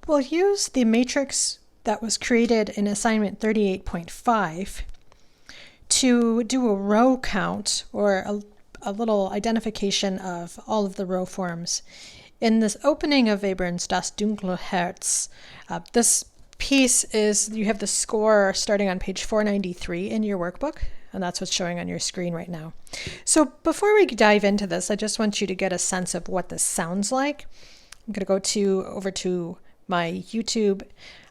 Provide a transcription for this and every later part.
We'll use the matrix that was created in assignment 38.5 to do a row count, or a little identification of all of the row forms. In this opening of Webern's Das dunkle Herz, this piece is, you have the score starting on page 493 in your workbook, and that's what's showing on your screen right now. So before we dive into this, I just want you to get a sense of what this sounds like. I'm going to go over to my YouTube.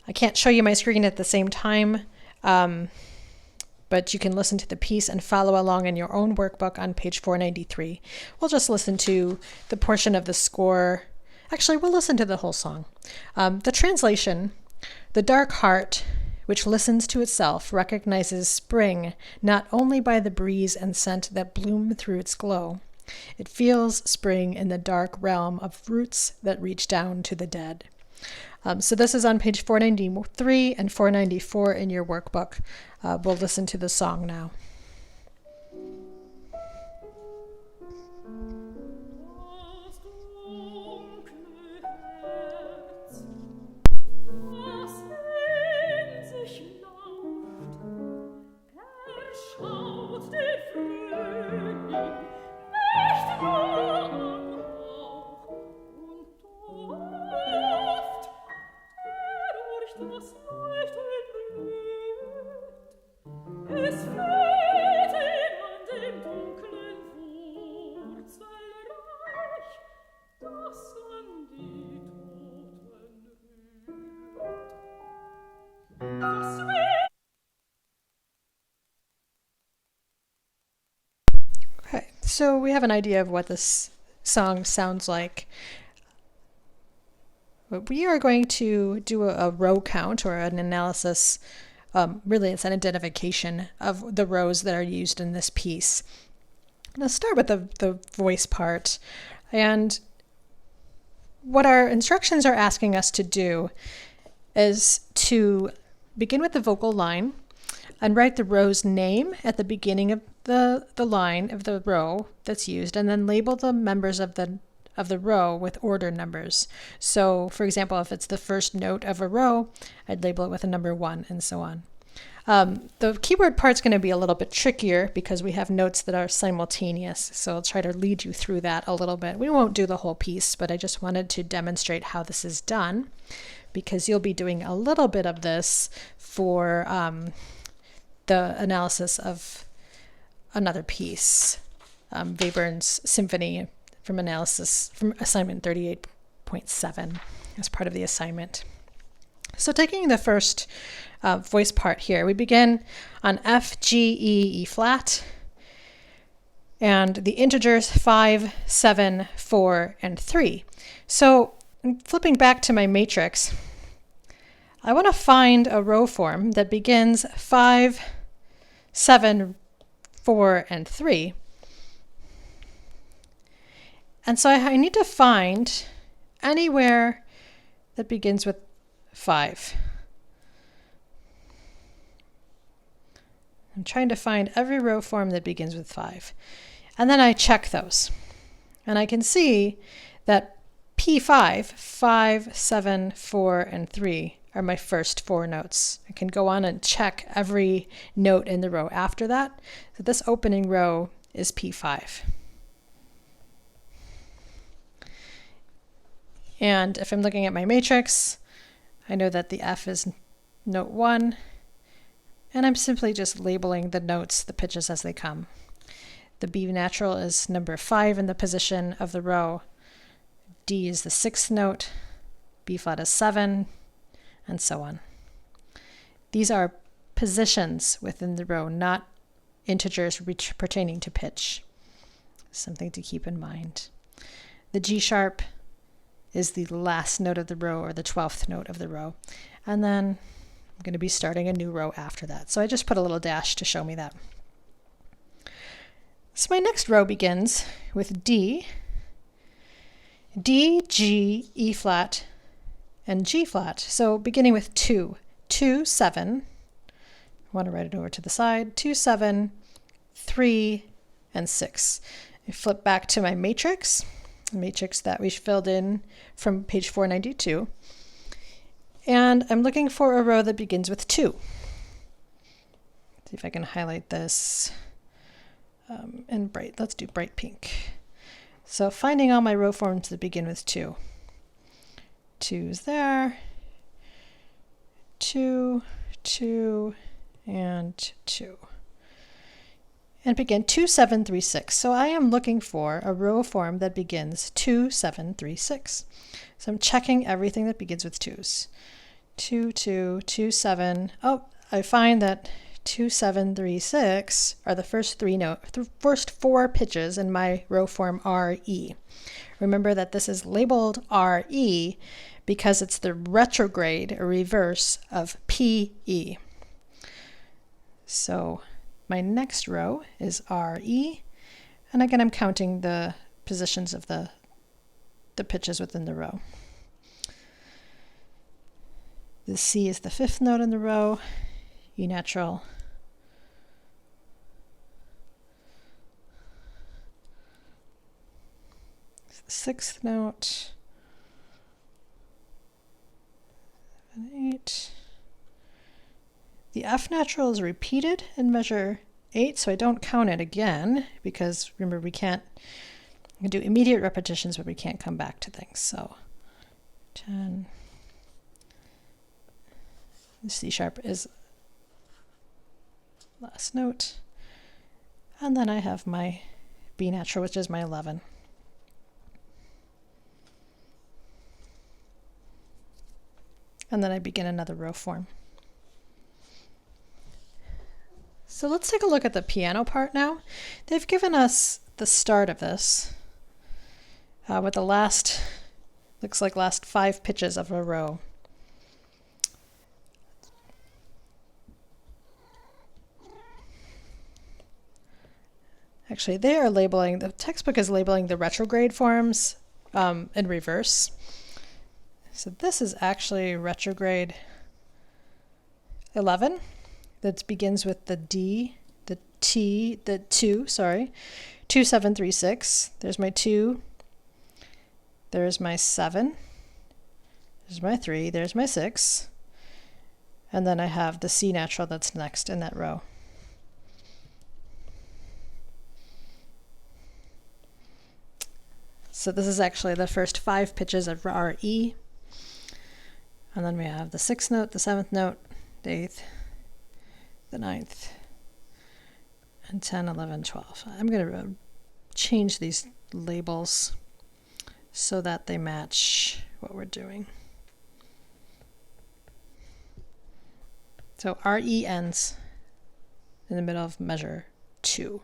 I can't show you my screen at the same time, but you can listen to the piece and follow along in your own workbook on page 493. We'll just listen to the portion of the score. Actually, we'll listen to the whole song. The translation: the dark heart, which listens to itself, recognizes spring not only by the breeze and scent that bloom through its glow. It feels spring in the dark realm of roots that reach down to the dead. So this is on page 493 and 494 in your workbook. We'll listen to the song now. Okay, so we have an idea of what this song sounds like. But we are going to do a row count, or an analysis. Really, it's an identification of the rows that are used in this piece. Let's start with the voice part. And what our instructions are asking us to do is to begin with the vocal line and write the row's name at the beginning of the line of the row that's used, and then label the members of the row with order numbers. So, for example, if it's the first note of a row, I'd label it with a number 1, and so on. The keyword part's going to be a little bit trickier because we have notes that are simultaneous, so I'll try to lead you through that a little bit. We won't do the whole piece, but I just wanted to demonstrate how this is done, because you'll be doing a little bit of this for the analysis of another piece, Webern's Symphony, from assignment 38.7 as part of the assignment. So taking the first voice part here, we begin on F, G, E, E flat, and the integers 5, 7, 4, and 3. So flipping back to my matrix, I want to find a row form that begins 5, 7, 4, and 3. And so I need to find anywhere that begins with 5. I'm trying to find every row form that begins with 5. And then I check those. And I can see that P5, 5, 7, 4, and 3 are my first 4 notes. I can go on and check every note in the row after that. So this opening row is P5. And if I'm looking at my matrix, I know that the F is note 1, and I'm simply just labeling the notes, the pitches as they come. The B natural is number 5 in the position of the row. D is the 6th note, B flat is 7, and so on. These are positions within the row, not integers pertaining to pitch. Something to keep in mind. The G sharp is the last note of the row, or the 12th note of the row. And then I'm going to be starting a new row after that. So I just put a little dash to show me that. So my next row begins with D, G, E flat, and G flat. So beginning with 2, 2, 7. I want to write it over to the side. 2, 7, 3, and 6. I flip back to my matrix that we filled in from page 492. And I'm looking for a row that begins with 2. See if I can highlight this in bright. Let's do bright pink. So finding all my row forms that begin with 2. 2's there. 2, 2, and 2. And begin 2, 7, 3, 6. So I am looking for a row form that begins 2, 7, 3, 6. So I'm checking everything that begins with 2's. 2, 2, 2, 7. Oh, I find that 2, 7, 3, 6 are the first 4 pitches in my row form RE. Remember that this is labeled RE because it's the retrograde or reverse of PE. So my next row is RE, and again I'm counting the positions of the pitches within the row. The C is the 5th note in the row, E natural, the 6th note, 7, 8. The F natural is repeated in measure 8, so I don't count it again because remember we can do immediate repetitions, but we can't come back to things. So 10. The C sharp is last note. And then I have my B natural, which is my 11. And then I begin another row form. So let's take a look at the piano part now. They've given us the start of this with the last 5 pitches of a row. Actually, the textbook is labeling the retrograde forms in reverse. So this is actually retrograde 11. That begins with the D, the T, the 2, 2, 7, 3, 6. There's my 2. There's my 7. There's my 3. There's my 6. And then I have the C natural that's next in that row. So this is actually the first 5 pitches of RE. And then we have the 6th note, the 7th note, the 8th, the 9th, and 10, 11, 12. I'm going to change these labels so that they match what we're doing. So RE ends in the middle of measure 2.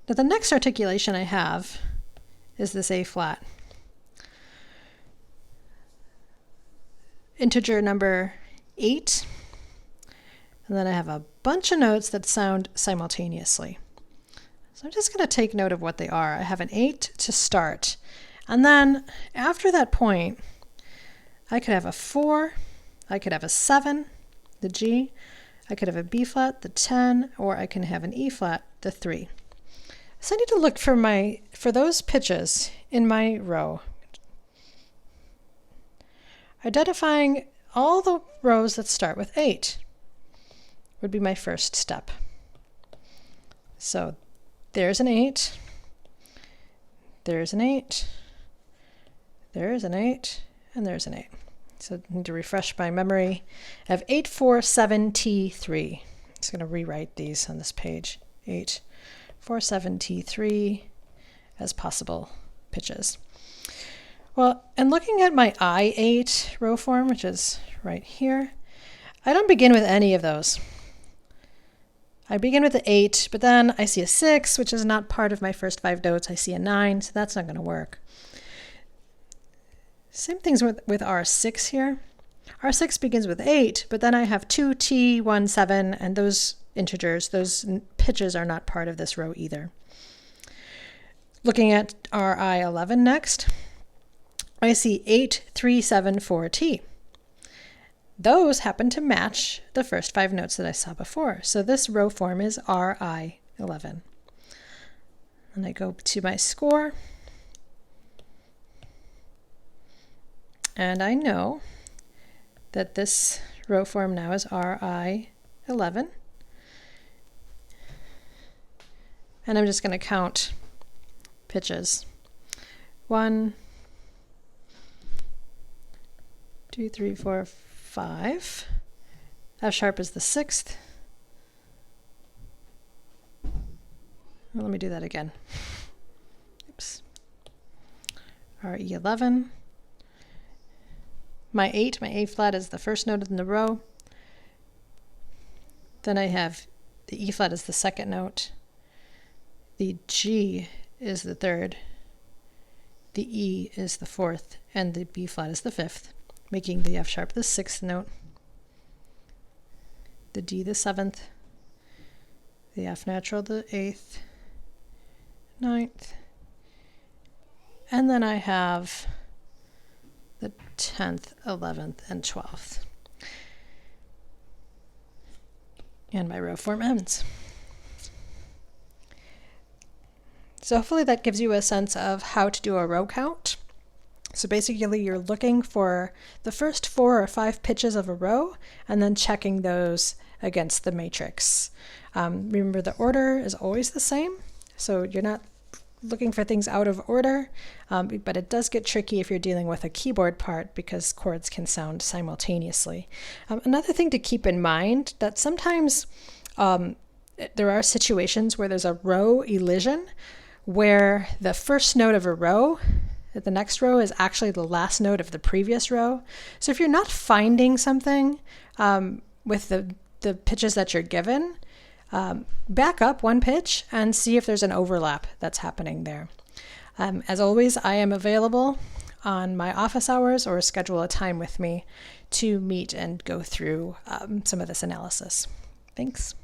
Now the next articulation I have is this A flat. Integer number 8, and then I have a bunch of notes that sound simultaneously. So I'm just going to take note of what they are. I have an 8 to start, and then after that point, I could have a 4, I could have a 7, the G, I could have a B flat, the 10, or I can have an E flat, the 3. So I need to look for those pitches in my row. Identifying all the rows that start with 8 would be my first step. So there's an 8, there's an 8, there's an 8, and there's an 8. So I need to refresh my memory. I have 8, 4, 7, T, 3. I'm just going to rewrite these on this page. 8, 4, 7, T, 3 as possible pitches. Well, and looking at my I8 row form, which is right here, I don't begin with any of those. I begin with the 8, but then I see a 6, which is not part of my first 5 notes. I see a 9, so that's not going to work. Same things with R6 here. R6 begins with 8, but then I have 2, T, 1, 7, and those integers, those pitches are not part of this row either. Looking at RI11 next, I see 8, 3, 7, 4, T. Those happen to match the first 5 notes that I saw before. So this row form is RI11. And I go to my score. And I know that this row form now is RI11. And I'm just going to count pitches. 1, 2, 3, 4, 5. F sharp is the 6th. Well, let me do that again. Oops. RE11. My A flat is the first note in the row. Then I have the E flat is the second note. The G is the third. The E is the fourth, and the B flat is the fifth, making the F sharp the sixth note. The D the seventh. The F natural the eighth. Ninth, and then I have the 10th, 11th, and 12th. And my row form ends. So hopefully that gives you a sense of how to do a row count. So basically you're looking for the first 4 or 5 pitches of a row and then checking those against the matrix. Remember, the order is always the same. So you're not looking for things out of order, but it does get tricky if you're dealing with a keyboard part because chords can sound simultaneously. Another thing to keep in mind that sometimes there are situations where there's a row elision where the first note of a row, the next row is actually the last note of the previous row. So if you're not finding something with the pitches that you're given, back up one pitch and see if there's an overlap that's happening there. As always, I am available on my office hours or schedule a time with me to meet and go through some of this analysis. Thanks.